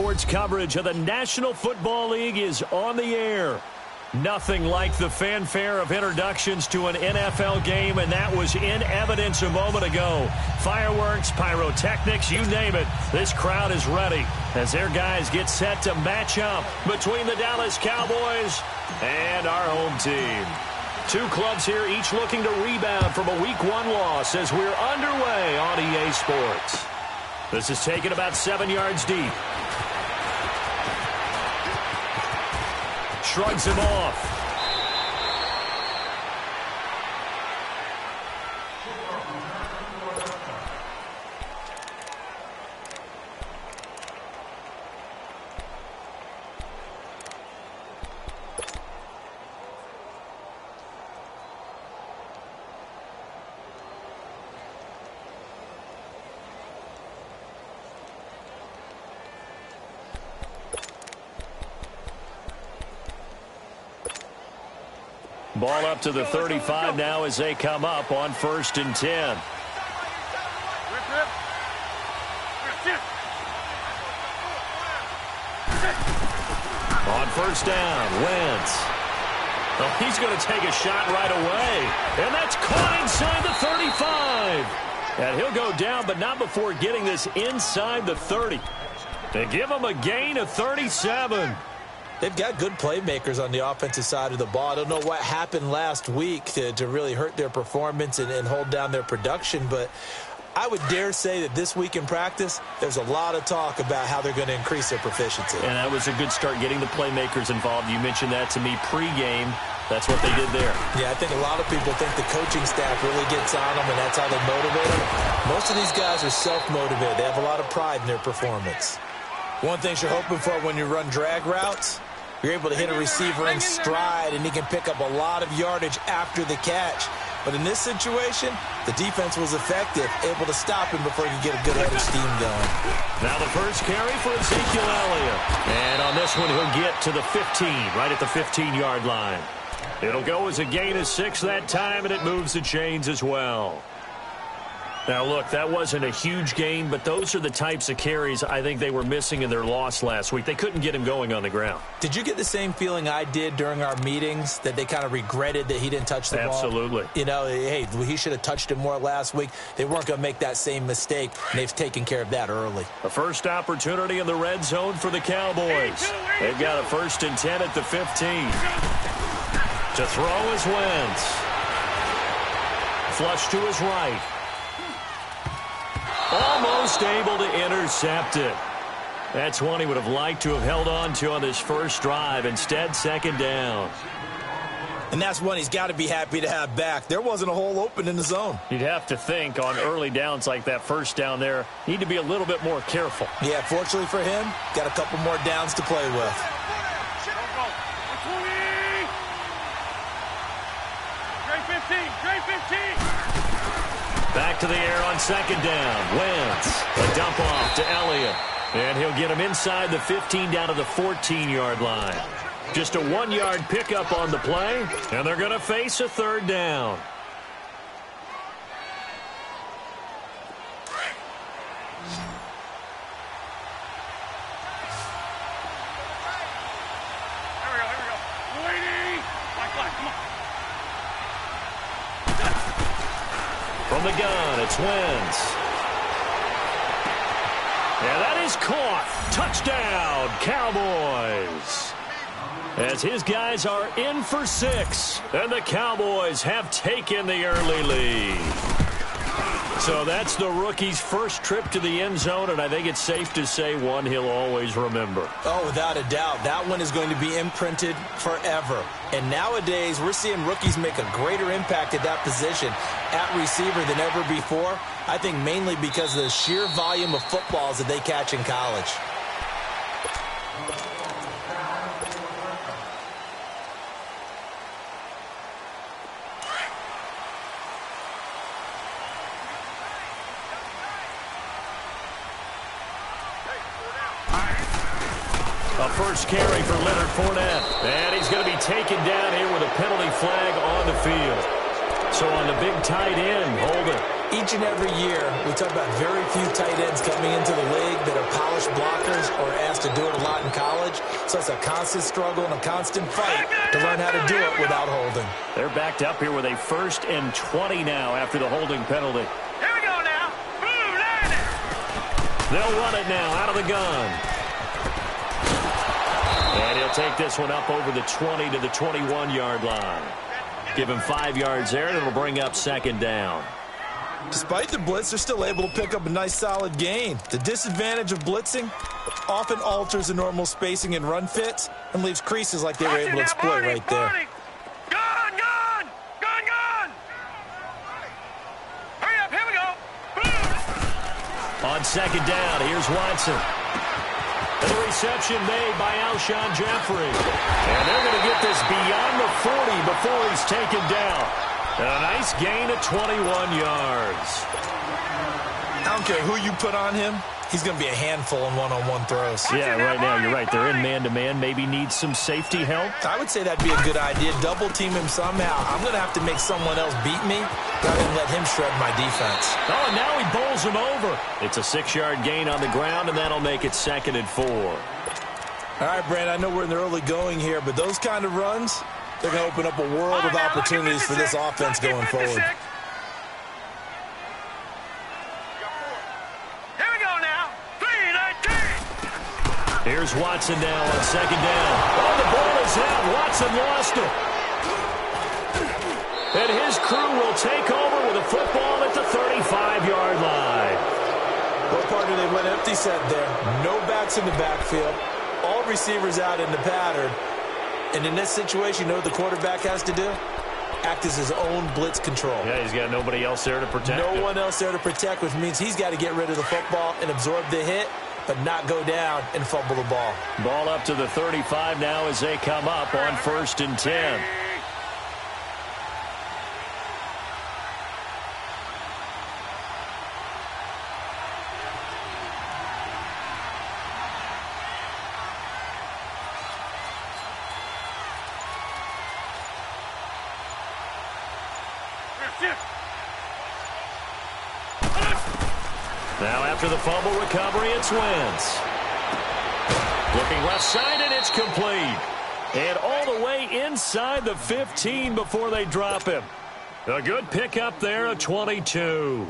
Sports coverage of the National Football League is on the air. Nothing like the fanfare of introductions to an NFL game, and that was in evidence a moment ago. Fireworks, pyrotechnics, you name it. This crowd is ready as their guys get set to match up between the Dallas Cowboys and our home team. Two clubs here, each looking to rebound from a Week 1 loss as we're underway on EA Sports. This is taken about 7 yards deep. Shrugs him off. Ball up to the 35 now as they come up on 1st and 10. On 1st down, Wentz. Oh, he's going to take a shot right away. And that's caught inside the 35. And he'll go down, but not before getting this inside the 30. They give him a gain of 37. They've got good playmakers on the offensive side of the ball. I don't know what happened last week to really hurt their performance and hold down their production, but I would dare say that this week in practice, there's a lot of talk about how they're going to increase their proficiency. And that was a good start, getting the playmakers involved. You mentioned that to me pregame. That's what they did there. Yeah, I think a lot of people think the coaching staff really gets on them, and that's how they motivate them. Most of these guys are self-motivated. They have a lot of pride in their performance. One thing you're hoping for when you run drag routes, you're able to hit a receiver in stride, and he can pick up a lot of yardage after the catch. But in this situation, the defense was effective, able to stop him before he could get a good head of steam going. Now the first carry for Ezekiel Elliott. And on this one, he'll get to the 15, right at the 15-yard line. It'll go as a gain of 6 that time, and it moves the chains as well. Now, look, that wasn't a huge gain, but those are the types of carries I think they were missing in their loss last week. They couldn't get him going on the ground. Did you get the same feeling I did during our meetings, that they kind of regretted that he didn't touch the ball? Absolutely. You know, hey, he should have touched it more last week. They weren't going to make that same mistake, and they've taken care of that early. The first opportunity in the red zone for the Cowboys. They've got a 1st and 10 at the 15. To throw is Wentz. Flush to his right. Almost able to intercept it. That's one he would have liked to have held on to on this first drive. Instead, 2nd down. And that's one he's got to be happy to have back. There wasn't a hole open in the zone. You'd have to think on early downs like that, 1st down there, need to be a little bit more careful. Yeah, fortunately for him, got a couple more downs to play with. Back to the air on 2nd down. Wentz, a dump off to Elliott. And he'll get him inside the 15 down to the 14-yard line. Just a 1-yard pickup on the play, and they're going to face a 3rd down. From the gun, it's Wentz. And that is caught. Touchdown, Cowboys. As his guys are in for 6, and the Cowboys have taken the early lead. So that's the rookie's first trip to the end zone, and I think it's safe to say one he'll always remember. Oh, without a doubt. That one is going to be imprinted forever. And nowadays, we're seeing rookies make a greater impact at that position at receiver than ever before. I think mainly because of the sheer volume of footballs that they catch in college. A first carry for Leonard Fournette. And he's going to be taken down here with a penalty flag on the field. So on the big tight end, hold it. Each and every year, we talk about very few tight ends coming into the league that are polished blockers or asked to do it a lot in college. So it's a constant struggle and a constant fight to learn how to do it without holding. They're backed up here with a 1st and 20 now after the holding penalty. Here we go now. Boom, land it. They'll run it now out of the gun. And he'll take this one up over the 20 to the 21-yard line. Give him 5 yards there, and it'll bring up 2nd down. Despite the blitz, they're still able to pick up a nice, solid gain. The disadvantage of blitzing often alters the normal spacing and run fits and leaves creases like they were able to exploit right there. Gun, gun, gun, gun. Hurry up, here we go. Boom. On 2nd down, here's Watson. And the reception made by Alshon Jeffrey. And they're going to get this beyond the 40 before he's taken down. And a nice gain of 21 yards. I don't care who you put on him. He's going to be a handful in one-on-one throws. Yeah, right now, you're right. They're in man-to-man. Maybe needs some safety help. I would say that'd be a good idea. Double team him somehow. I'm going to have to make someone else beat me rather than let him shred my defense. Oh, and now he bowls him over. It's a 6-yard gain on the ground, and that'll make it 2nd and 4. All right, Brand, I know we're in the early going here, but those kind of runs, they're going to open up a world of opportunities for this offense going forward. Here's Watson now on 2nd down. Oh, the ball is out. Watson lost it. And his crew will take over with a football at the 35-yard line. Well, partner, they went empty set there. No backs in the backfield. All receivers out in the pattern. And in this situation, you know what the quarterback has to do? Act as his own blitz control. Yeah, he's got nobody else there to protect him. No one else there to protect, which means he's got to get rid of the football and absorb the hit, but not go down and fumble the ball. Ball up to the 35 now as they come up on 1st and 10. Now after the fumble recovery, it's Wentz. Looking left side, and it's complete. And all the way inside the 15 before they drop him. A good pickup there, a 22.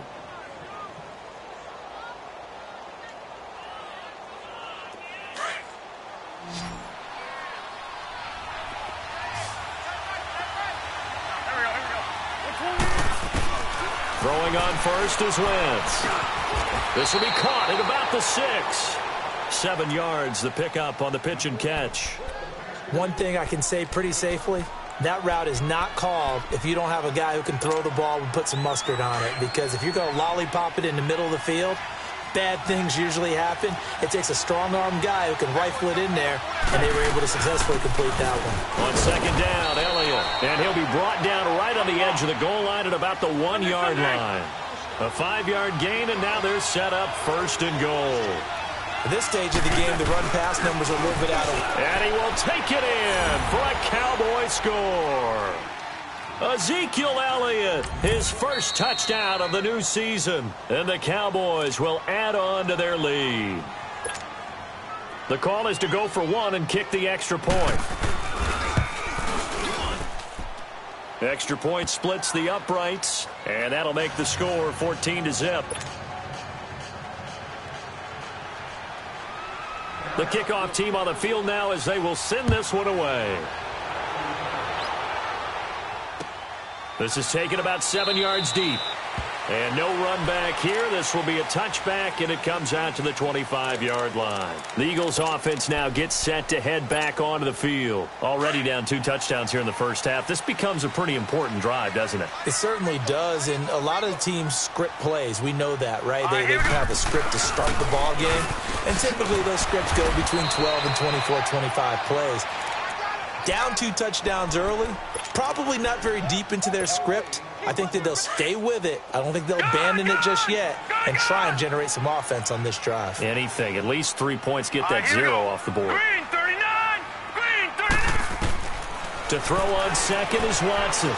Throwing on first is Wentz. This will be caught at about the 6. 7 yards, the pickup on the pitch and catch. One thing I can say pretty safely, that route is not called if you don't have a guy who can throw the ball and put some mustard on it. Because if you're going to lollipop it in the middle of the field, bad things usually happen. It takes a strong-armed guy who can rifle it in there, and they were able to successfully complete that one. On 2nd down, Elliott. And he'll be brought down right on the edge of the goal line at about the 1-yard line. A 5-yard gain, and now they're set up 1st and goal. At this stage of the game, the run-pass numbers are a little bit out of... And he will take it in for a Cowboy score. Ezekiel Elliott, his first touchdown of the new season. And the Cowboys will add on to their lead. The call is to go for 1 and kick the extra point. Extra point splits the uprights, and that'll make the score 14-0. The kickoff team on the field now as they will send this one away. This is taken about 7 yards deep. And no run back here. This will be a touchback, and it comes out to the 25-yard line. The Eagles offense now gets set to head back onto the field. Already down 2 touchdowns here in the first half. This becomes a pretty important drive, doesn't it? It certainly does, and a lot of the teams script plays. We know that, right? They have a script to start the ball game, and typically those scripts go between 12 and 24, 25 plays. Down 2 touchdowns early, probably not very deep into their script. I think that they'll stay with it. I don't think they'll abandon it just yet and try and generate some offense on this drive. Anything. At least 3 points. Get that 0 off the board. Green 39! Green 39! To throw on second is Watson.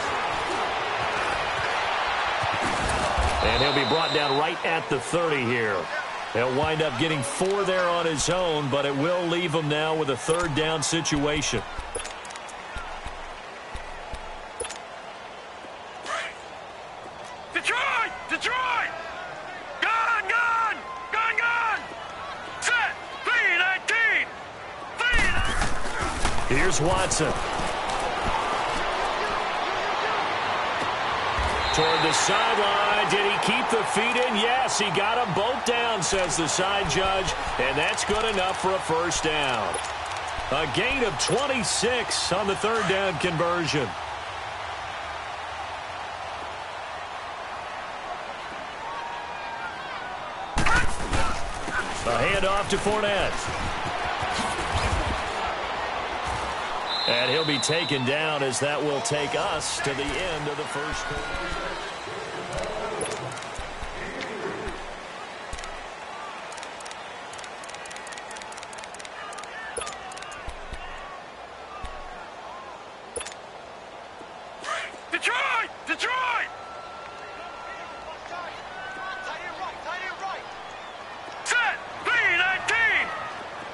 And he'll be brought down right at the 30 here. He'll wind up getting 4 there on his own, but it will leave him now with a third down situation. Detroit! Detroit! Gun! Gun! Gun! Gun! Set! 3-19! 3-19! Here's Watson. Toward the sideline. Did he keep the feet in? Yes, he got them both down, says the side judge. And that's good enough for a first down. A gain of 26 on the third down conversion. A handoff to Fournette. And he'll be taken down as that will take us to the end of the first quarter. Detroit! Detroit! Set! 3-19!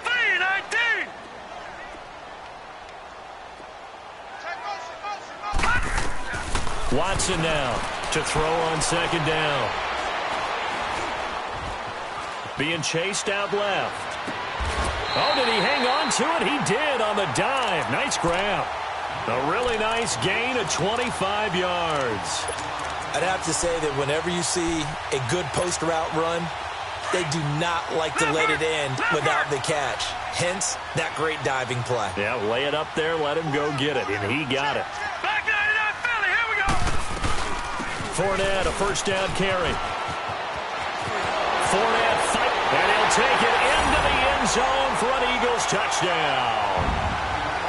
3-19! Watson now to throw on second down. Being chased out left. Oh, did he hang on to it? He did on the dive. Nice grab. A really nice gain of 25 yards. I'd have to say that whenever you see a good post route run, they do not like to let it end without the catch. Hence, that great diving play. Yeah, lay it up there, let him go get it, and he got it. Back 99 Philly, here we go! Fournette, a first down carry. Fournette fight, and he'll take it into the end zone for an Eagles touchdown.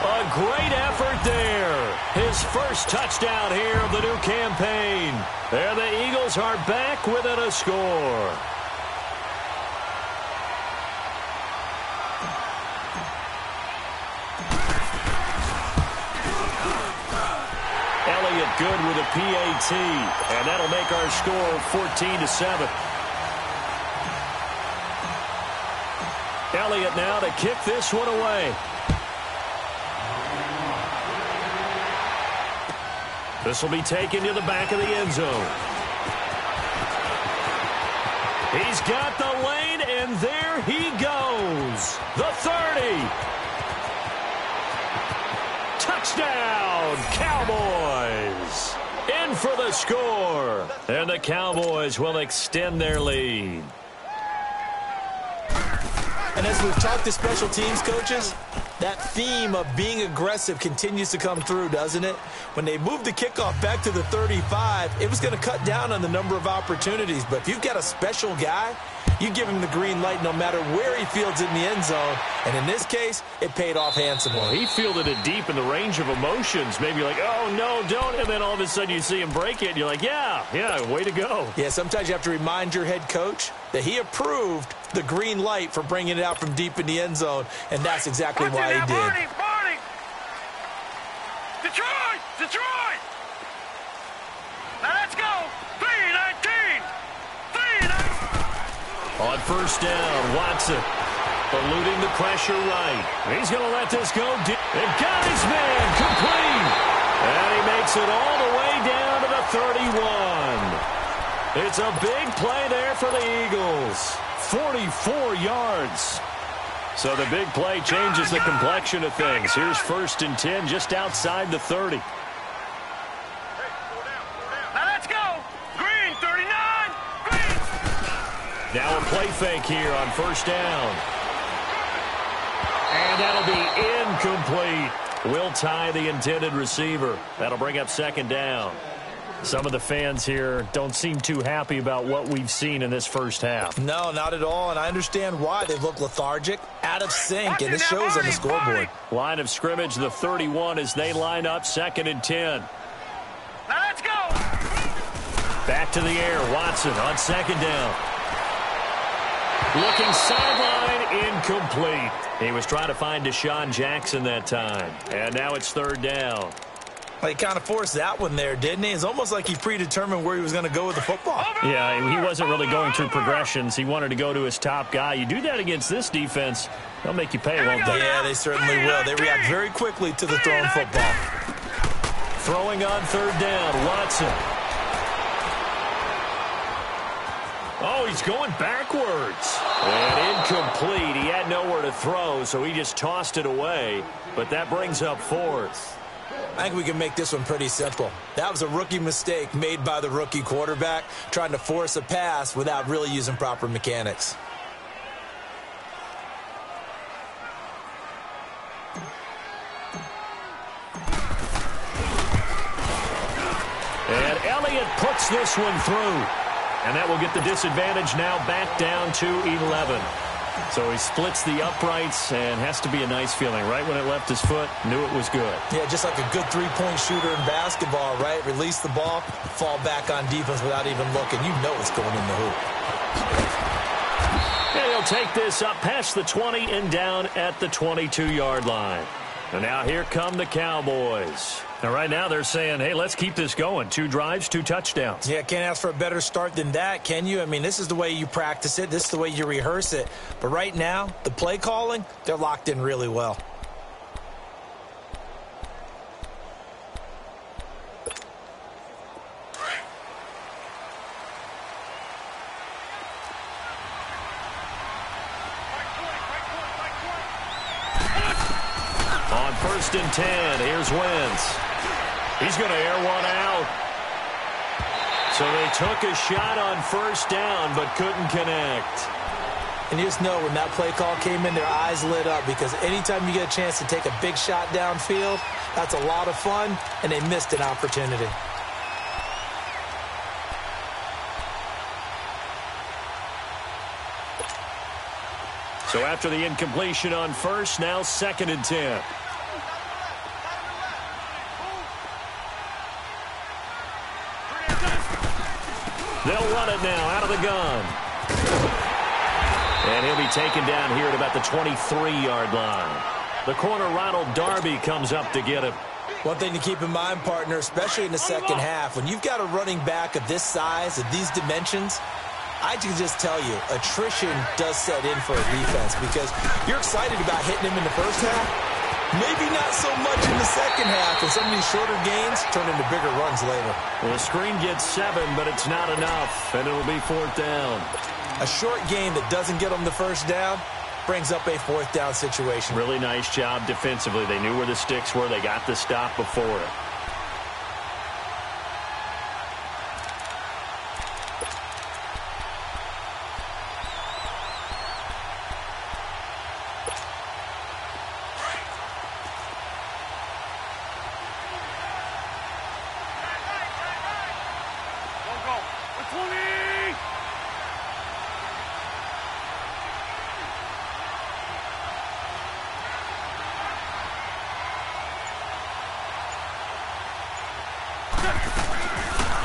A great effort there. His first touchdown here of the new campaign. And the Eagles are back within a score. Elliott good with a PAT. And that'll make our score 14-7. Elliott now to kick this one away. This will be taken to the back of the end zone. He's got the lane, and there he goes. The 30. Touchdown, Cowboys. In for the score. And the Cowboys will extend their lead. And as we've talked to special teams coaches, that theme of being aggressive continues to come through, doesn't it? When they moved the kickoff back to the 35, it was going to cut down on the number of opportunities. But if you've got a special guy, you give him the green light no matter where he fields it in the end zone. And in this case, it paid off handsomely. Well, he fielded it deep in the range of emotions. Maybe like, oh, no, don't. And then all of a sudden you see him break it. And you're like, yeah, way to go. Yeah, sometimes you have to remind your head coach that he approved the green light for bringing it out from deep in the end zone. And that's exactly why he did. Barney! Detroit! Detroit! Now let's go! 3-19! 3-19! On first down, Watson eluding the pressure right. He's going to let this go deep. And got his man complete. And he makes it all the way down to the 31. It's a big play there for the Eagles. 44 yards. So the big play changes the complexion of things. Here's 1st and 10 just outside the 30. Now let's go! Green, 39! Green! Now a play fake here on first down. And that'll be incomplete. Will tie the intended receiver. That'll bring up second down. Some of the fans here don't seem too happy about what we've seen in this first half. No, not at all, and I understand why. They look lethargic, out of sync, and it shows on the scoreboard. Line of scrimmage, the 31 as they line up 2nd and 10. Now let's go! Back to the air, Watson on second down. Looking sideline, incomplete. He was trying to find Deshaun Jackson that time, and now it's 3rd down. Well, he kind of forced that one there, didn't he? It's almost like he predetermined where he was going to go with the football. Yeah, he wasn't really going through progressions. He wanted to go to his top guy. You do that against this defense, they'll make you pay, won't they? Yeah, they certainly will. They react very quickly to the thrown football. Throwing on third down, Watson. Oh, he's going backwards. And incomplete. He had nowhere to throw, so he just tossed it away. But that brings up fourth. I think we can make this one pretty simple. That was a rookie mistake made by the rookie quarterback, trying to force a pass without really using proper mechanics. And Elliott puts this one through. And that will get the disadvantage now back down to 11. So he splits the uprights and has to be a nice feeling. Right when it left his foot, knew it was good. Yeah, just like a good three-point shooter in basketball, right? Release the ball, fall back on defense without even looking. You know it's going in the hoop. And he'll take this up past the 20 and down at the 22-yard line. And now here come the Cowboys. And right now they're saying, hey, let's keep this going. 2 drives, 2 touchdowns. Yeah, can't ask for a better start than that, can you? I mean, this is the way you practice it. This is the way you rehearse it. But right now, the play calling, they're locked in really well. On 1st and 10, here's Wentz. He's going to air one out. So they took a shot on first down, but couldn't connect. And you just know when that play call came in, their eyes lit up, because anytime you get a chance to take a big shot downfield, that's a lot of fun, and they missed an opportunity. So after the incompletion on first, now 2nd and 10. They'll run it now out of the gun. And he'll be taken down here at about the 23-yard line. The corner, Ronald Darby, comes up to get him. One thing to keep in mind, partner, especially in the second half, when you've got a running back of this size, of these dimensions, I can just tell you, attrition does set in for a defense, because you're excited about hitting him in the first half. Maybe not so much in the second half, and some of these shorter gains turn into bigger runs later. Well, the screen gets 7, but it's not enough, and it'll be 4th down. A short gain that doesn't get them the first down brings up a 4th down situation. Really nice job defensively. They knew where the sticks were. They got the stop before it.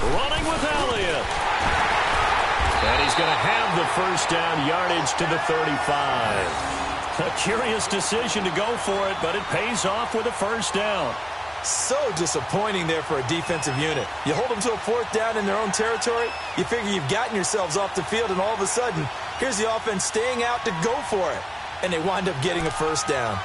Running with Elliott. And he's going to have the first down, yardage to the 35. A curious decision to go for it, but it pays off with a first down. So disappointing there for a defensive unit. You hold them to a 4th down in their own territory, you figure you've gotten yourselves off the field, and all of a sudden, here's the offense staying out to go for it. And they wind up getting a first down.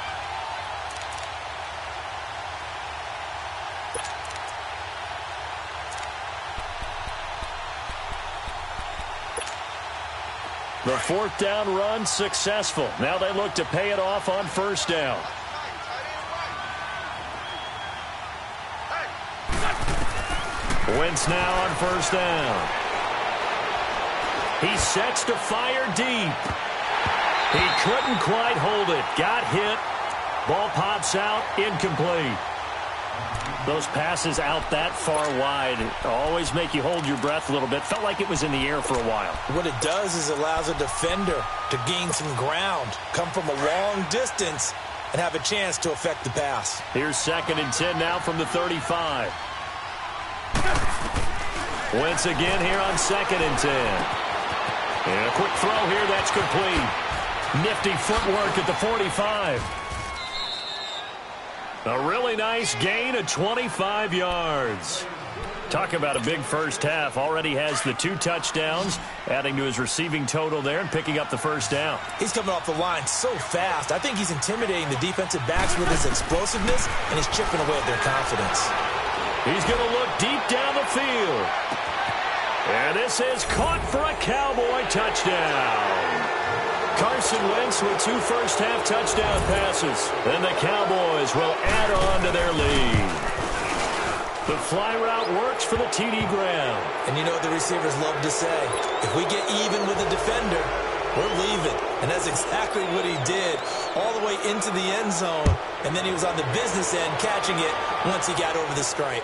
The 4th down run successful. Now they look to pay it off on first down. Wentz now on first down. He sets to fire deep. He couldn't quite hold it. Got hit. Ball pops out. Incomplete. Those passes out that far wide always make you hold your breath a little bit. Felt like it was in the air for a while. What it does is it allows a defender to gain some ground, come from a long distance, and have a chance to affect the pass. Here's 2nd and 10 now from the 35. Wentz again here on 2nd and 10. And a quick throw here, that's complete. Nifty footwork at the 45. A really nice gain of 25 yards. Talk about a big first half. Already has the 2 touchdowns, adding to his receiving total there and picking up the first down. He's coming off the line so fast. I think he's intimidating the defensive backs with his explosiveness, and he's chipping away at their confidence. He's going to look deep down the field. And this is caught for a Cowboy touchdown. Carson Wentz with 2 first-half touchdown passes. And the Cowboys will add on to their lead. The fly route works for the TD Graham. And you know what the receivers love to say? If we get even with a defender, we're leaving. And that's exactly what he did, all the way into the end zone. And then he was on the business end catching it once he got over the stripe.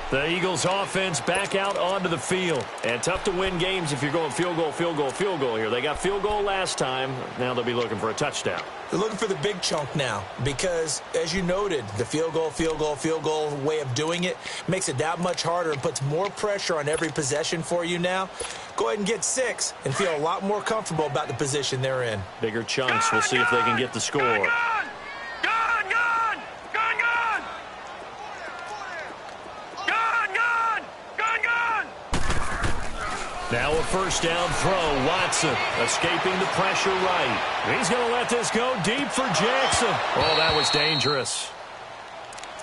The Eagles offense back out onto the field. And tough to win games if you're going field goal, field goal, field goal here. They got field goal last time. Now they'll be looking for a touchdown. They're looking for the big chunk now because, as you noted, the field goal, field goal, field goal way of doing it makes it that much harder and puts more pressure on every possession for you now. Go ahead and get 6 and feel a lot more comfortable about the position they're in. Bigger chunks. We'll see if they can get the score. Now a first down throw. Watson escaping the pressure right. He's going to let this go deep for Jackson. Oh, that was dangerous.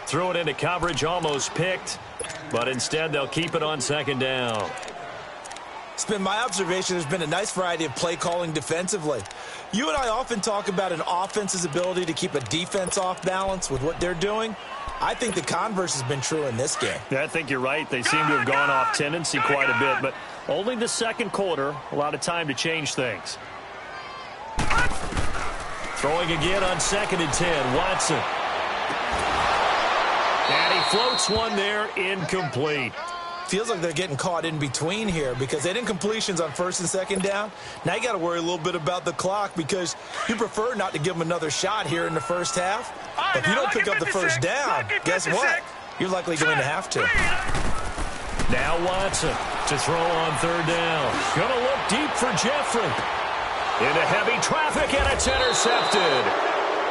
Threw it into coverage, almost picked. But instead, they'll keep it on second down. It's been my observation there's been a nice variety of play calling defensively. You and I often talk about an offense's ability to keep a defense off balance with what they're doing. I think the converse has been true in this game. Yeah, I think you're right. They seem to have gone off tendency quite a bit, but only the second quarter, a lot of time to change things. Throwing again on 2nd and 10, Watson. And he floats one there, incomplete. Feels like they're getting caught in between here because they didn't completions on 1st and 2nd down. Now you got to worry a little bit about the clock because you prefer not to give them another shot here in the first half. But if you don't pick up the first down, guess what? You're likely going to have to. Now Watson to throw on 3rd down. Going to look deep for Jeffrey. Into heavy traffic, and it's intercepted.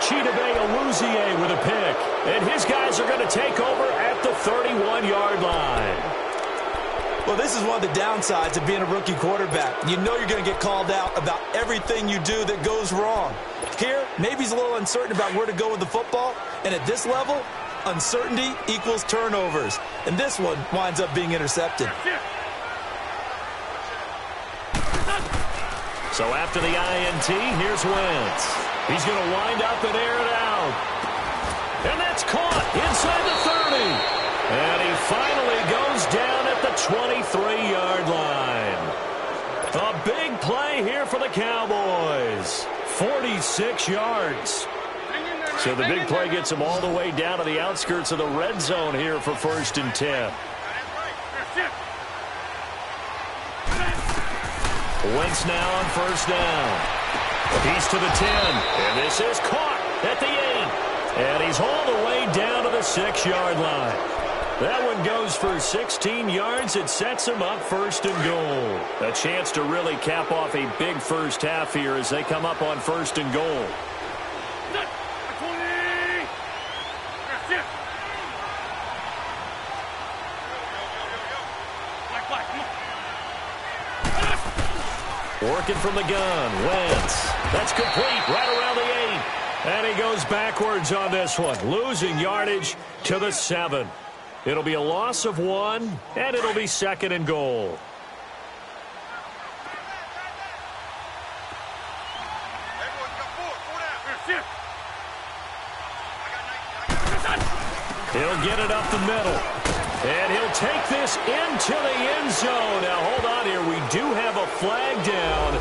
Chidobe Awuzie with a pick. And his guys are going to take over at the 31-yard line. Well, this is one of the downsides of being a rookie quarterback. You know you're going to get called out about everything you do that goes wrong. Here, maybe he's a little uncertain about where to go with the football. And at this level, uncertainty equals turnovers. And this one winds up being intercepted. So after the INT, here's Wentz. He's going to wind up and air it out. And that's caught inside the 30. And he finally goes down at the 23-yard line. A big play here for the Cowboys. 46 yards. So the big play gets him all the way down to the outskirts of the red zone here for 1st and 10. Wentz now on 1st down. He's to the 10. And this is caught at the 8. And he's all the way down to the 6-yard line. That one goes for 16 yards. It sets him up 1st and goal. A chance to really cap off a big first half here as they come up on 1st and goal. Working from the gun. Wentz. That's complete right around the 8. And he goes backwards on this one. Losing yardage to the 7. It'll be a loss of 1, and it'll be 2nd and goal. He'll get it up the middle. And he'll take this into the end zone. Now, hold on here. We do have a flag down.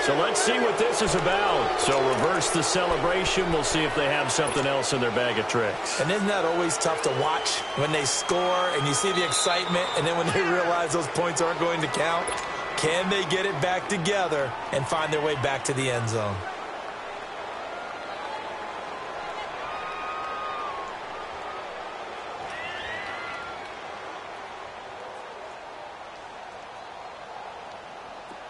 So let's see what this is about. So reverse the celebration. We'll see if they have something else in their bag of tricks. And isn't that always tough to watch when they score and you see the excitement and then when they realize those points aren't going to count? Can they get it back together and find their way back to the end zone?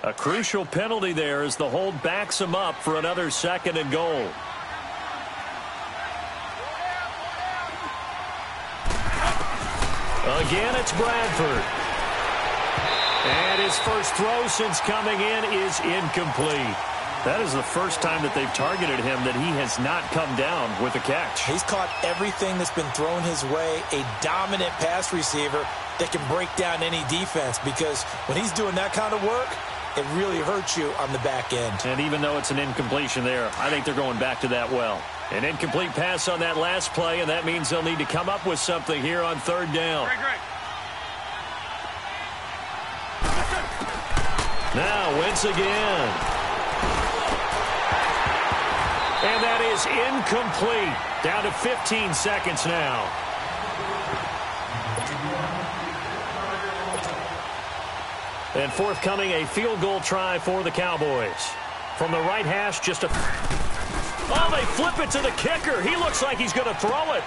A crucial penalty there as the hold backs him up for another 2nd and goal. Again, it's Bradford. And his first throw since coming in is incomplete. That is the first time that they've targeted him that he has not come down with a catch. He's caught everything that's been thrown his way. A dominant pass receiver that can break down any defense, because when he's doing that kind of work, it really hurts you on the back end. And even though it's an incompletion there, I think they're going back to that well. An incomplete pass on that last play, and that means they'll need to come up with something here on 3rd down. Great. Now, Wentz again. And that is incomplete. Down to 15 seconds now. And forthcoming, a field goal try for the Cowboys. From the right hash, just a... Oh, they flip it to the kicker. He looks like he's going to throw it.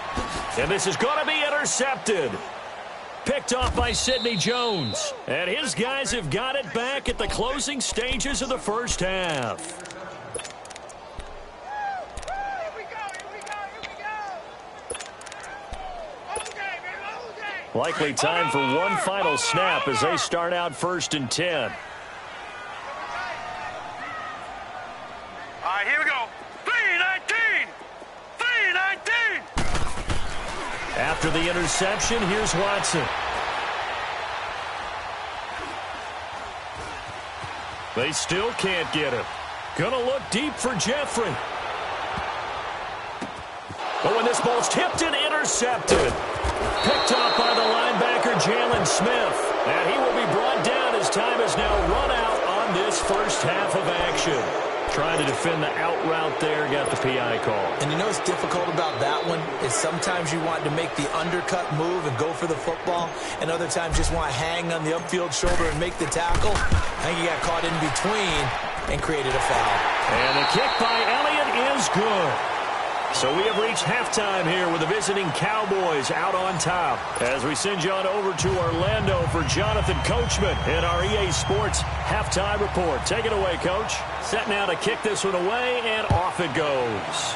And this is going to be intercepted. Picked off by Sidney Jones. And his guys have got it back at the closing stages of the first half. Likely time for one final snap as they start out 1st and 10. All right, here we go. 3-19. 3-19. After the interception, here's Watson. They still can't get him. Gonna look deep for Jeffrey. But when this ball's tipped and intercepted. Picked off by the linebacker, Jalen Smith. And he will be brought down as time has now run out on this first half of action. Trying to defend the out route there, got the PI call. And you know what's difficult about that one is sometimes you want to make the undercut move and go for the football, and other times just want to hang on the upfield shoulder and make the tackle. I think he got caught in between and created a foul. And the kick by Elliott is good. So we have reached halftime here with the visiting Cowboys out on top. As we send you on over to Orlando for Jonathan Coachman in our EA Sports halftime report. Take it away, Coach. Set now to kick this one away, and off it goes.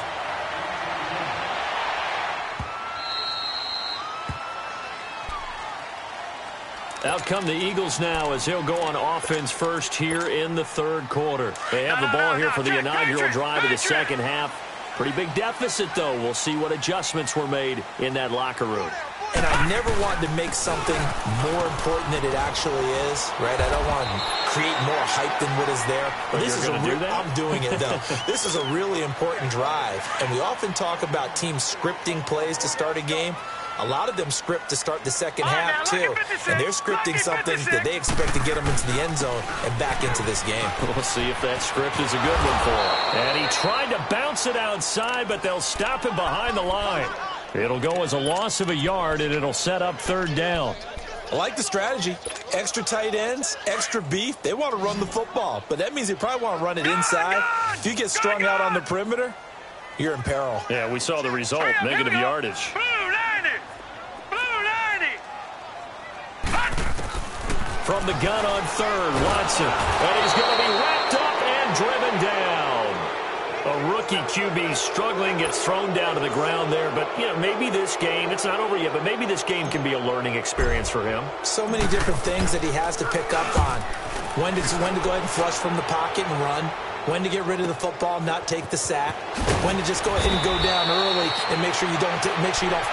Out come the Eagles now as he'll go on offense first here in the 3rd quarter. They have the ball here for the inaugural drive of the second half. Pretty big deficit, though. We'll see what adjustments were made in that locker room. And I never want to make something more important than it actually is, right? I don't want to create more hype than what is there. But this is I'm doing it, though. This is a really important drive. And we often talk about teams scripting plays to start a game. A lot of them script to start the second half, too. And they're scripting something that they expect to get them into the end zone and back into this game. We'll see if that script is a good one for him. And he tried to bounce it outside, but they'll stop him behind the line. It'll go as a loss of a yard, and it'll set up 3rd down. I like the strategy. Extra tight ends, extra beef. They want to run the football, but that means they probably want to run it inside. If you get strung out on the perimeter, you're in peril. Yeah, we saw the result, negative yardage. From the gun on 3rd, Watson. And he's going to be wrapped up and driven down. A rookie QB struggling, gets thrown down to the ground there. But, you know, maybe this game, it's not over yet, but maybe this game can be a learning experience for him. So many different things that he has to pick up on. When to go ahead and flush from the pocket and run. When to get rid of the football, not take the sack. When to just go ahead and go down early and make sure you don't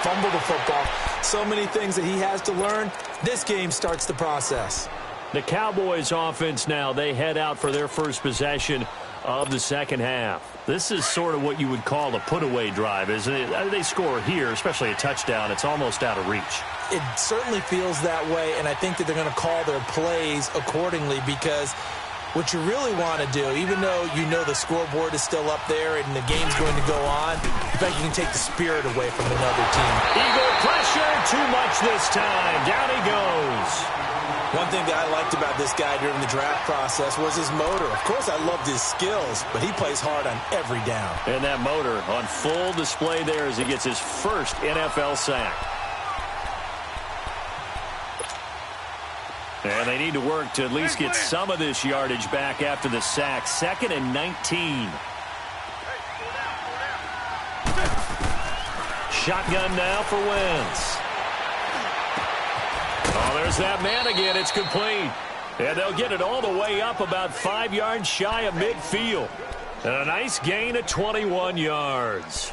fumble the football. So many things that he has to learn. This game starts the process. The Cowboys offense now, they head out for their first possession of the second half. This is sort of what you would call a put-away drive, isn't it? They score here, especially a touchdown. It's almost out of reach. It certainly feels that way, and I think that they're going to call their plays accordingly, because what you really want to do, even though you know the scoreboard is still up there and the game's going to go on, in fact, you can take the spirit away from another team. Eagle pressure, too much this time. Down he goes. One thing that I liked about this guy during the draft process was his motor. Of course, I loved his skills, but he plays hard on every down. And that motor on full display there as he gets his first NFL sack. And they need to work to at least get some of this yardage back after the sack. 2nd and 19. Shotgun now for Wentz. Oh, there's that man again. It's complete. And they'll get it all the way up about 5 yards shy of midfield. And a nice gain of 21 yards.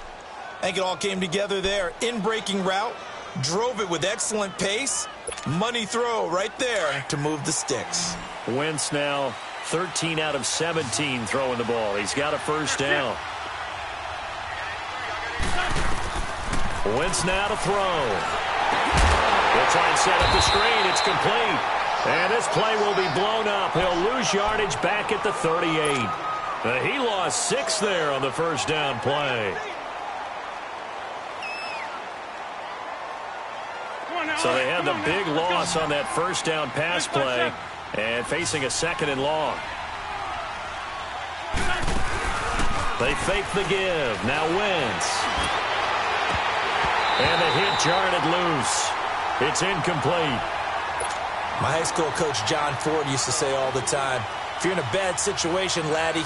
I think it all came together there. In-breaking route. Drove it with excellent pace. Money throw right there to move the sticks. Wentz now 13 out of 17 throwing the ball. He's got a first down. Wentz now to throw. He'll try and set up the screen. It's complete. And this play will be blown up. He'll lose yardage back at the 38. He lost 6 there on the first down play. So they had the big loss on that first down pass play and facing a 2nd and long. They fake the give. Now Wentz. And the hit jarred it loose. It's incomplete. My high school coach John Ford used to say all the time, if you're in a bad situation, laddie,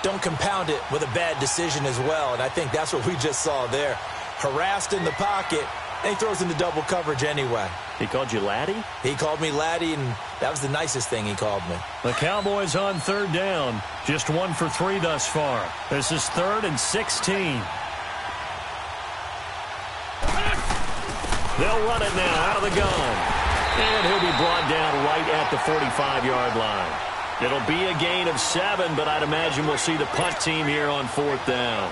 don't compound it with a bad decision as well. And I think that's what we just saw there. Harassed in the pocket, and he throws into double coverage anyway. He called you laddie? He called me laddie, and that was the nicest thing he called me. The Cowboys on 3rd down. Just 1 for 3 thus far. This is 3rd and 16. They'll run it now out of the gun. And he'll be brought down right at the 45-yard line. It'll be a gain of 7, but I'd imagine we'll see the punt team here on 4th down.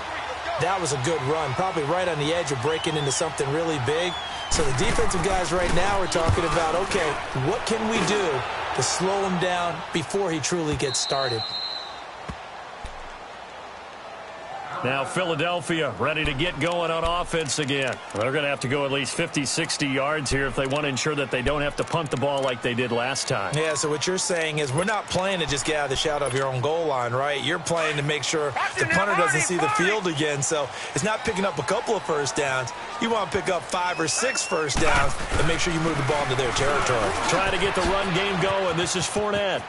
That was a good run, probably right on the edge of breaking into something really big. So the defensive guys right now are talking about, okay, what can we do to slow him down before he truly gets started? Now Philadelphia ready to get going on offense again. They're going to have to go at least 50, 60 yards here if they want to ensure that they don't have to punt the ball like they did last time. Yeah, so what you're saying is we're not playing to just get out of the shadow of your own goal line, right? You're playing to make sure the punter doesn't see the field again. So it's not picking up a couple of first downs. You want to pick up 5 or 6 first downs and make sure you move the ball into their territory. Trying to get the run game going. This is Fournette.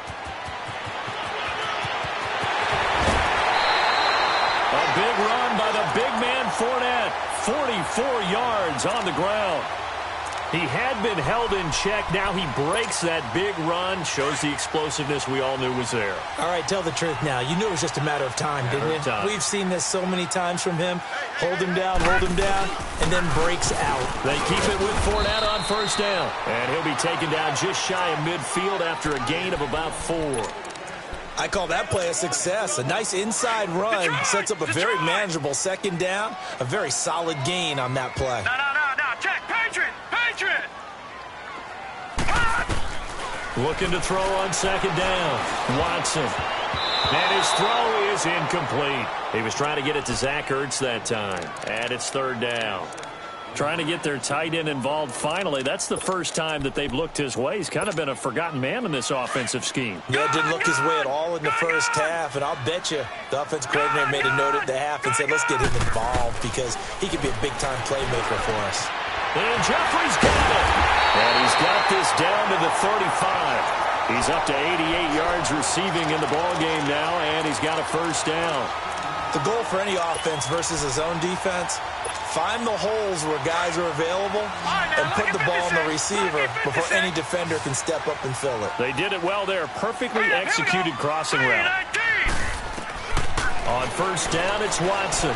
Big run by the big man Fournette. 44 yards on the ground. He had been held in check. Now he breaks that big run. Shows the explosiveness we all knew was there. All right, tell the truth now. You knew it was just a matter of time, didn't you? We've seen this so many times from him. Hold him down, and then breaks out. They keep it with Fournette on first down. And he'll be taken down just shy of midfield after a gain of about 4. I call that play a success. A nice inside run sets up a very manageable 2nd down. A very solid gain on that play. No. Check. Patriot. Looking to throw on 2nd down. Watson. And his throw is incomplete. He was trying to get it to Zach Ertz that time. And it's 3rd down. Trying to get their tight end involved finally. That's the first time that they've looked his way. He's kind of been a forgotten man in this offensive scheme. Yeah, didn't look his way at all in the first half. And I'll bet you the offensive coordinator made a note at the half and said, let's get him involved because he could be a big-time playmaker for us. And Jeffrey's got it. And he's got this down to the 35. He's up to 88 yards receiving in the ballgame now, and he's got a first down. The goal for any offense versus his own defense, find the holes where guys are available and put the ball on the receiver before any defender can step up and fill it. They did it well there. Perfectly executed crossing route. On first down, it's Watson.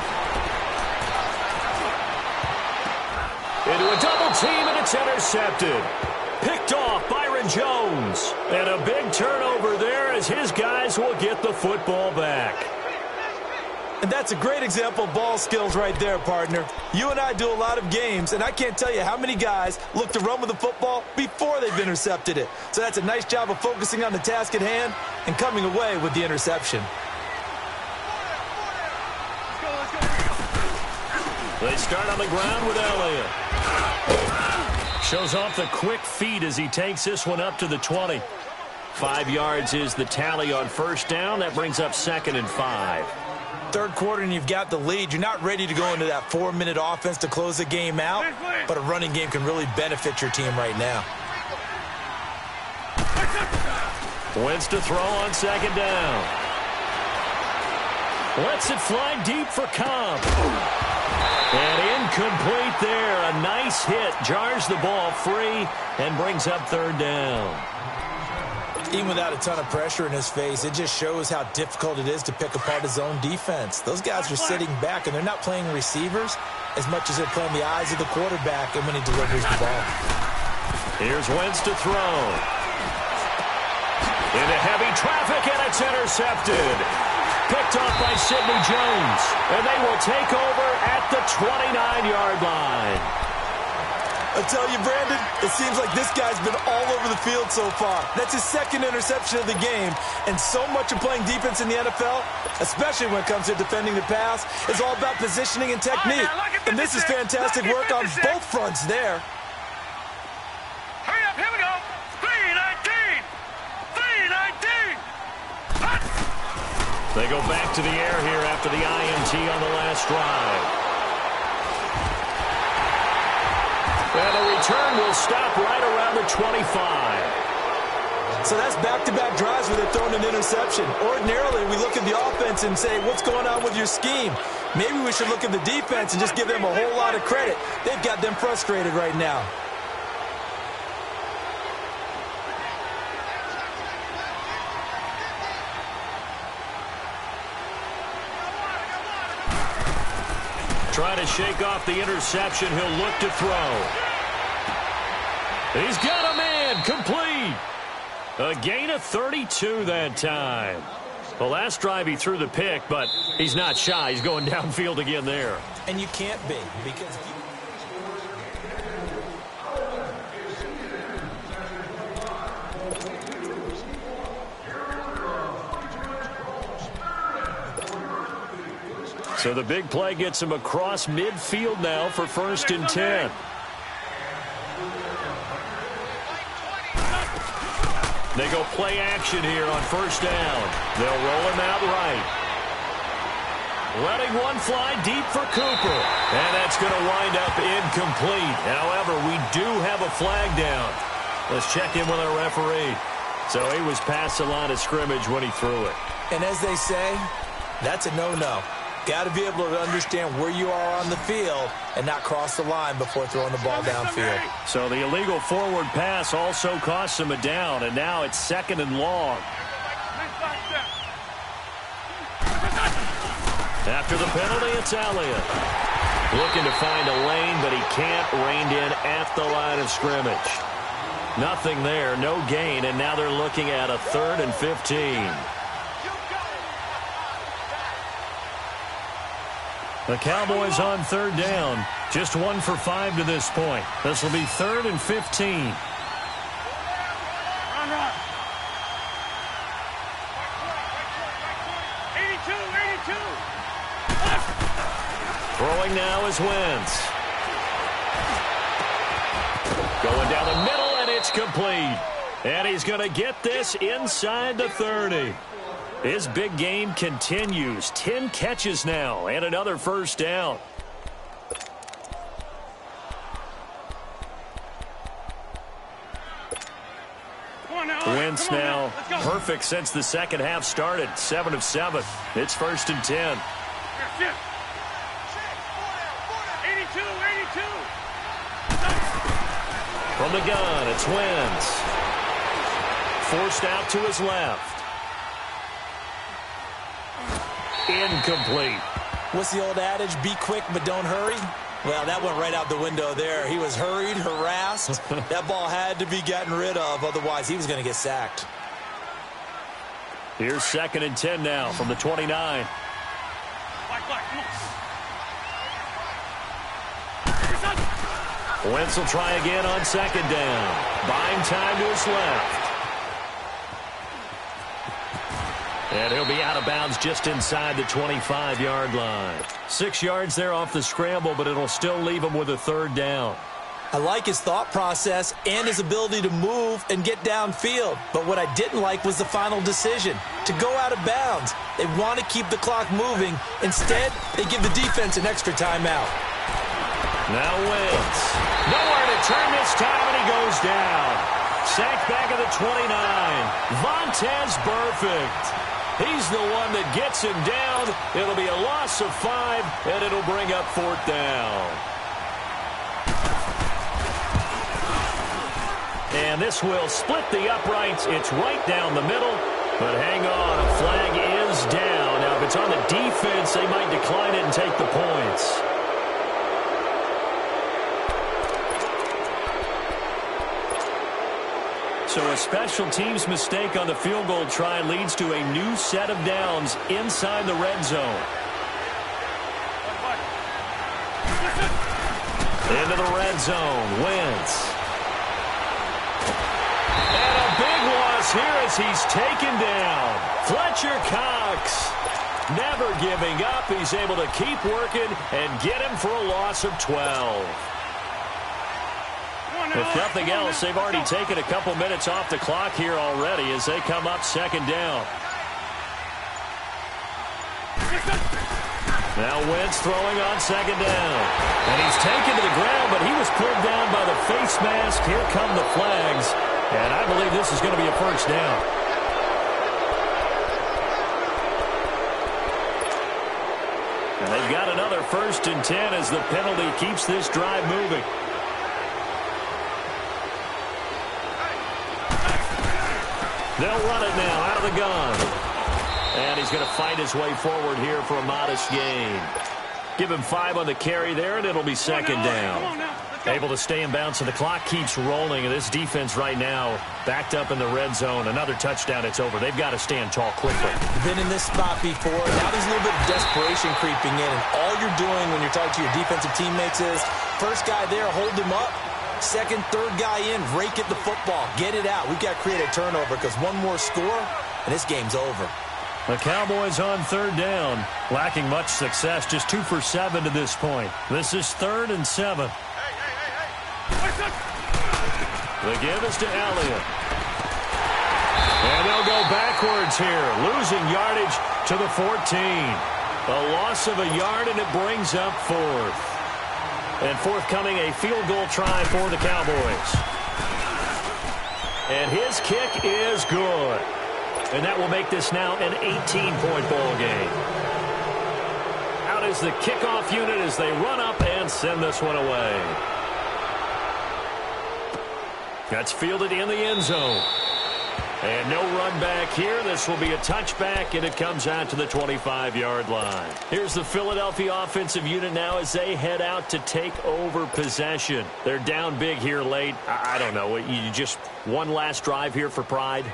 Into a double team, and it's intercepted. Picked off Byron Jones. And a big turnover there as his guys will get the football back. And that's a great example of ball skills right there, partner. You and I do a lot of games, and I can't tell you how many guys look to run with the football before they've intercepted it. So that's a nice job of focusing on the task at hand and coming away with the interception. They start on the ground with Elliott. Shows off the quick feet as he takes this one up to the 20. 5 yards is the tally on first down. That brings up 2nd and 5. Third quarter and you've got the lead. You're not ready to go into that 4-minute offense to close the game out, but a running game can really benefit your team right now. Wentz to throw on second down. Lets it fly deep for Cobb. And incomplete there. A nice hit. Jars the ball free and brings up third down. Even without a ton of pressure in his face, it just shows how difficult it is to pick apart his own defense. Those guys are sitting back, and they're not playing receivers as much as they're playing the eyes of the quarterback and when he delivers the ball. Here's Wentz to throw. Into heavy traffic, and it's intercepted. Picked off by Sidney Jones, and they will take over at the 29-yard line. I tell you, Brandon, it seems like this guy's been all over the field so far. That's his second interception of the game, and so much of playing defense in the NFL, especially when it comes to defending the pass, is all about positioning and technique. And this is fantastic work on both fronts there. Hurry up, here we go. 3-19. 3-19. They go back to the air here after the INT on the last drive. And the return will stop right around the 25. So that's back-to-back drives where they're throwing an interception. Ordinarily, we look at the offense and say, what's going on with your scheme? Maybe we should look at the defense and just give them a whole lot of credit. They've got them frustrated right now. Trying to shake off the interception. He'll look to throw. He's got a man. Complete. A gain of 32 that time. The last drive he threw the pick, but he's not shy. He's going downfield again there. And you can't be because... So the big play gets him across midfield now for 1st and 10. They go play action here on 1st down. They'll roll him out right. Letting one fly deep for Cooper. And that's going to wind up incomplete. However, we do have a flag down. Let's check in with our referee. So he was past the line of scrimmage when he threw it. And as they say, that's a no-no. Got to be able to understand where you are on the field and not cross the line before throwing the ball downfield. So the illegal forward pass also costs him a down, and now it's 2nd and long. After the penalty, it's Elliott. Looking to find a lane, but he can't. Reined in at the line of scrimmage. Nothing there, no gain, and now they're looking at a 3rd and 15. The Cowboys on 3rd down. Just 1 for 5 to this point. This will be 3rd and 15. Run. Run. 82. Throwing now is Wentz. Going down the middle, and it's complete. And he's going to get this inside the 30. His big game continues. 10 catches now and another 1st down. Wentz now perfect since the second half started. 7 of 7. It's 1st and 10. 82. From the gun, it's Wentz. Forced out to his left. Incomplete. What's the old adage? Be quick, but don't hurry. Well, that went right out the window there. He was hurried, harassed. That ball had to be gotten rid of. Otherwise, he was going to get sacked. Here's 2nd and 10 now from the 29. Wentz will try again on 2nd down. Buying time to his left. And he'll be out of bounds just inside the 25-yard line. 6 yards there off the scramble, but it'll still leave him with a 3rd down. I like his thought process and his ability to move and get downfield. But what I didn't like was the final decision, to go out of bounds. They want to keep the clock moving. Instead, they give the defense an extra timeout. Now Wentz. Nowhere to turn this time, and he goes down. Sacked back at the 29. Vontaze Burfict. He's the one that gets him down. It'll be a loss of 5, and it'll bring up 4th down. And this will split the uprights. It's right down the middle. But hang on, a flag is down. Now, if it's on the defense, they might decline it and take the points. So a special teams mistake on the field goal try leads to a new set of downs inside the red zone. Into the red zone, Wentz. And a big loss here as he's taken down. Fletcher Cox never giving up. He's able to keep working and get him for a loss of 12. If nothing else, they've already taken a couple minutes off the clock here already as they come up 2nd down. Now Wentz throwing on 2nd down. And he's taken to the ground, but he was pulled down by the face mask. Here come the flags. And I believe this is going to be a 1st down. And they've got another 1st and 10 as the penalty keeps this drive moving. They'll run it now out of the gun. And he's going to fight his way forward here for a modest gain. Give him 5 on the carry there, and it'll be 2nd down. Able to stay in bounds, and the clock keeps rolling. And this defense right now backed up in the red zone. Another touchdown, it's over. They've got to stand tall quickly. Been in this spot before. Now there's a little bit of desperation creeping in. And all you're doing when you're talking to your defensive teammates is, first guy there, hold him up. Second, third guy in, rake at the football. Get it out. We've got to create a turnover because one more score, and this game's over. The Cowboys on 3rd down. Lacking much success, just 2 for 7 to this point. This is 3rd and 7. The give is to Elliott. And they'll go backwards here, losing yardage to the 14. A loss of a yard, and it brings up 4th. And forthcoming, a field goal try for the Cowboys. And his kick is good. And that will make this now an 18-point ball game. Out is the kickoff unit as they run up and send this one away. That's fielded in the end zone. And no run back here. This will be a touchback, and it comes out to the 25-yard line. Here's the Philadelphia offensive unit now as they head out to take over possession. They're down big here late. I don't know. You just one last drive here for pride?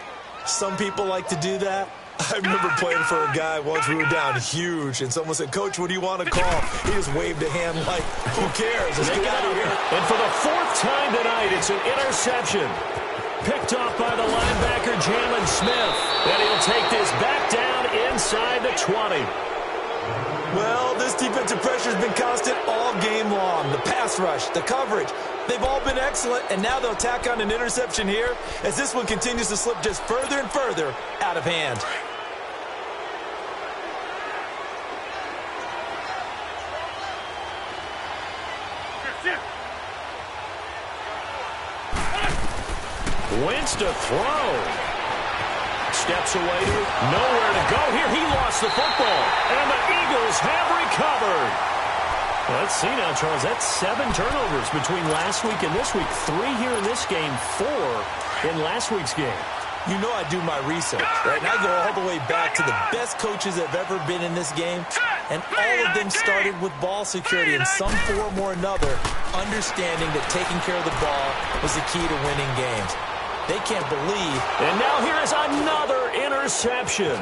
Some people like to do that. I remember playing for a guy once. We were down huge, and someone said, "Coach, what do you want to call?" He just waved a hand like, who cares? Let's get out of here. And for the 4th time tonight, it's an interception. Picked off by the linebacker, Jalen Smith. And he'll take this back down inside the 20. Well, this defensive pressure has been constant all game long. The pass rush, the coverage, they've all been excellent, and now they'll tack on an interception here as this one continues to slip just further and further out of hand. Wentz to throw. Steps away to nowhere to go here. He lost the football, and the Eagles have recovered. Well, let's see now, Charles. That's 7 turnovers between last week and this week. 3 here in this game, 4 in last week's game. You know I do my research, right? And I go all the way back to the best coaches that have ever been in this game. And all of them started with ball security in some form or another, understanding that taking care of the ball was the key to winning games. They can't believe. And now here is another interception.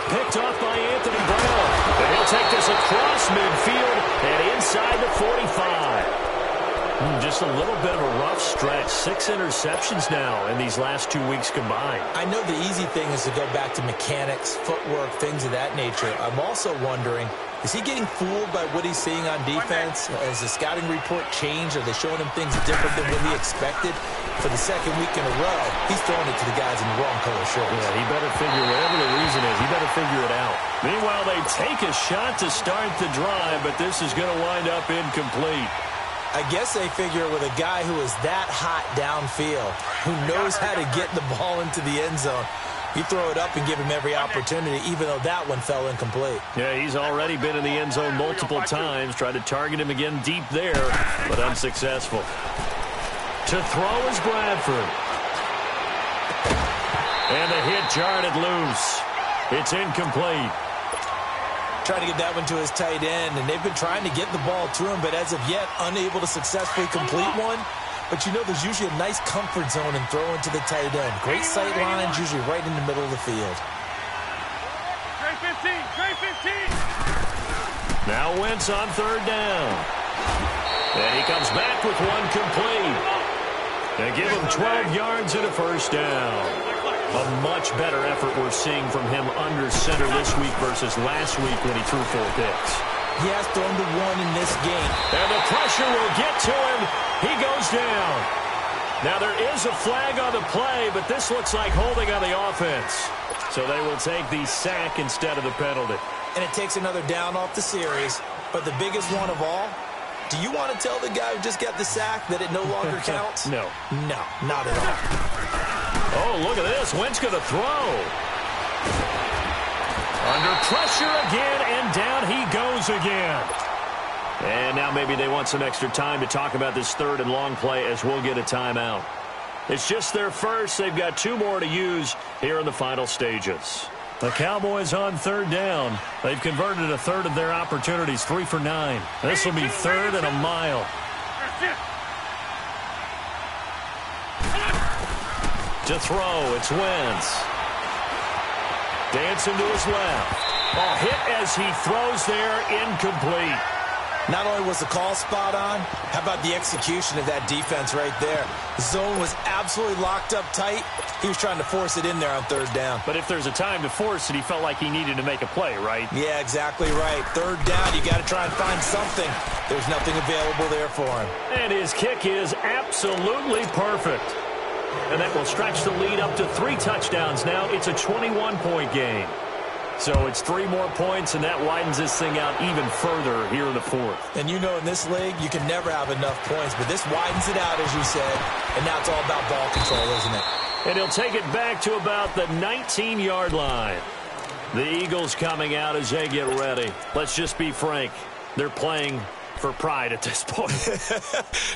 Picked off by Anthony Brown. And he'll take this across midfield and inside the 45. Just a little bit of a rough stretch. 6 interceptions now in these last 2 weeks combined. I know the easy thing is to go back to mechanics, footwork, things of that nature. I'm also wondering, is he getting fooled by what he's seeing on defense? Has the scouting report changed? Are they showing him things different than what he expected? For the 2nd week in a row, he's throwing it to the guys in the wrong color shirts. Yeah, he better figure, whatever the reason is, he better figure it out. Meanwhile, they take a shot to start the drive, but this is going to wind up incomplete. I guess they figure with a guy who is that hot downfield, who knows how to get the ball into the end zone, you throw it up and give him every opportunity, even though that one fell incomplete. Yeah, he's already been in the end zone multiple times. Tried to target him again deep there, but unsuccessful. To throw is Bradford. And the hit jarred it loose. It's incomplete. Trying to get that one to his tight end, and they've been trying to get the ball to him, but as of yet, unable to successfully complete one. But you know there's usually a nice comfort zone in throwing to the tight end. Great sight lines, usually right in the middle of the field. Trey 15, Trey 15. Now Wentz on third down. And he comes back with one complete. They give him 12 yards and a first down. A much better effort we're seeing from him under center this week versus last week when he threw 4 picks. He has thrown to 1 in this game. And the pressure will get to him. He goes down. Now there is a flag on the play, but this looks like holding on the offense. So they will take the sack instead of the penalty. And it takes another down off the series. But the biggest one of all, do you want to tell the guy who just got the sack that it no longer counts? No. No, not at all. Oh, look at this. Wentz going to throw. Under pressure again, and down he goes again. And now maybe they want some extra time to talk about this third and long play as we'll get a timeout. It's just their first. They've got 2 more to use here in the final stages. The Cowboys on third down. They've converted a third of their opportunities, 3 for 9. This will be 3rd and a mile. To throw, it's Wentz. Dancing to his left. Ball hit as he throws there, incomplete. Not only was the call spot on, how about the execution of that defense right there? The zone was absolutely locked up tight. He was trying to force it in there on third down. But if there's a time to force it, he felt like he needed to make a play, right? Yeah, exactly right. Third down, you got to try and find something. There's nothing available there for him. And his kick is absolutely perfect. And that will stretch the lead up to 3 touchdowns now. It's a 21-point game. So it's 3 more points, and that widens this thing out even further here in the 4th. And you know in this league, you can never have enough points, but this widens it out, as you said, and now it's all about ball control, isn't it? And he'll take it back to about the 19-yard line. The Eagles coming out as they get ready. Let's just be frank. They're playing for pride at this point.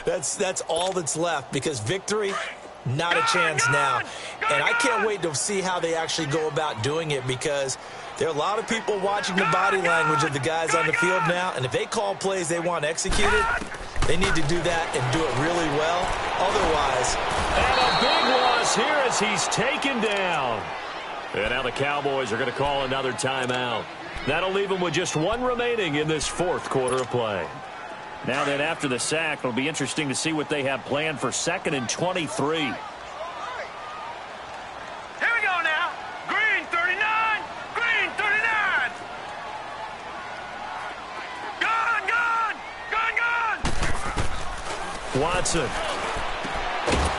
That's all that's left, because victory, not a chance now. And I can't wait to see how they actually go about doing it, because there are a lot of people watching the body language of the guys on the field now, and if they call plays they want executed, they need to do that and do it really well. Otherwise, and a big loss here as he's taken down. And now the Cowboys are going to call another timeout. That'll leave them with just 1 remaining in this 4th quarter of play. Now that after the sack, it'll be interesting to see what they have planned for 2nd and 23. Here we go now. Green 39. Green 39. Gone, gone. Gone, gone. Watson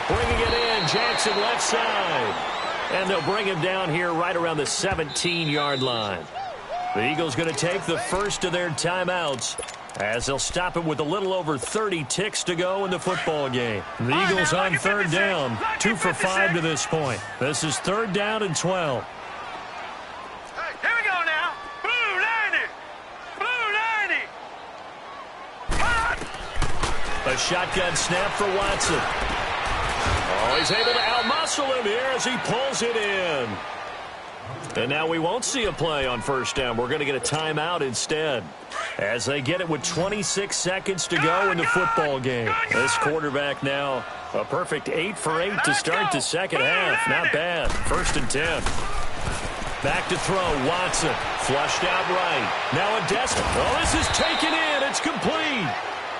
bringing it in. Jackson left side. And they'll bring him down here right around the 17-yard line. The Eagles going to take the first of their timeouts as they'll stop him with a little over 30 ticks to go in the football game. The Eagles on third down, 2 for 5 to this point. This is 3rd down and 12. Here we go now. Blue 90. Blue 90. Hot. A shotgun snap for Watson. Oh, he's able to outmuscle him here as he pulls it in. And now we won't see a play on first down. We're going to get a timeout instead as they get it with 26 seconds to go in the football game. This quarterback now a perfect 8 for 8 to start the second half. Not bad. 1st and 10. Back to throw. Watson flushed out right. Now a desperate. Oh, this is taken in. It's complete.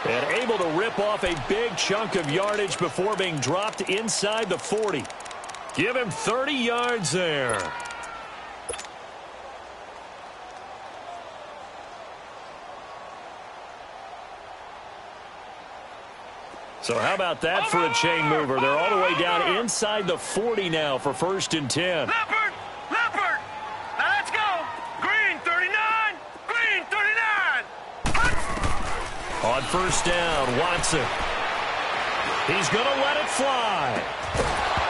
And able to rip off a big chunk of yardage before being dropped inside the 40. Give him 30 yards there. So how about that for a chain mover? They're all the way down inside the 40 now for 1st and 10. Leopard. Leopard. Now let's go. Green 39. Green 39. Hot. On first down, Watson. He's going to let it fly.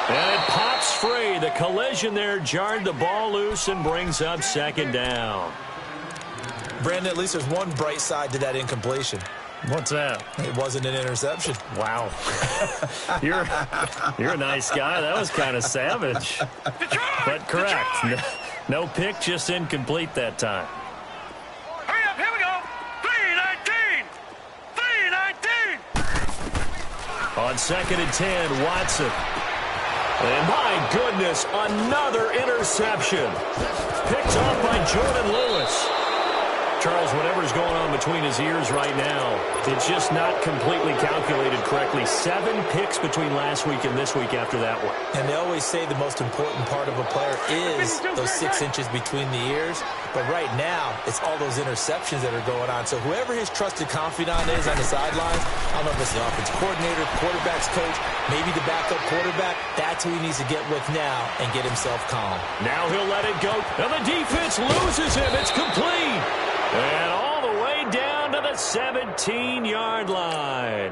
And it pops free. The collision there jarred the ball loose and brings up second down. Brandon, at least there's one bright side to that incompletion. What's that? It wasn't an interception. Wow. You're a nice guy. That was kind of savage. But correct. No pick, just incomplete that time. Hurry up, here we go. 3-19. 3-19. On second and 10, Watson. And my goodness, another interception. Picked off by Jordan Lewis. Charles, whatever's going on between his ears right now, it's just not completely calculated correctly. 7 picks between last week and this week after that one. And they always say the most important part of a player is those 6 inches between the ears. But right now, it's all those interceptions that are going on. So whoever his trusted confidant is on the sidelines, I don't know if it's the offense coordinator, quarterback's coach, maybe the backup quarterback, that's who he needs to get with now and get himself calm. Now he'll let it go. And the defense loses him. It's complete. And all the way down to the 17-yard line.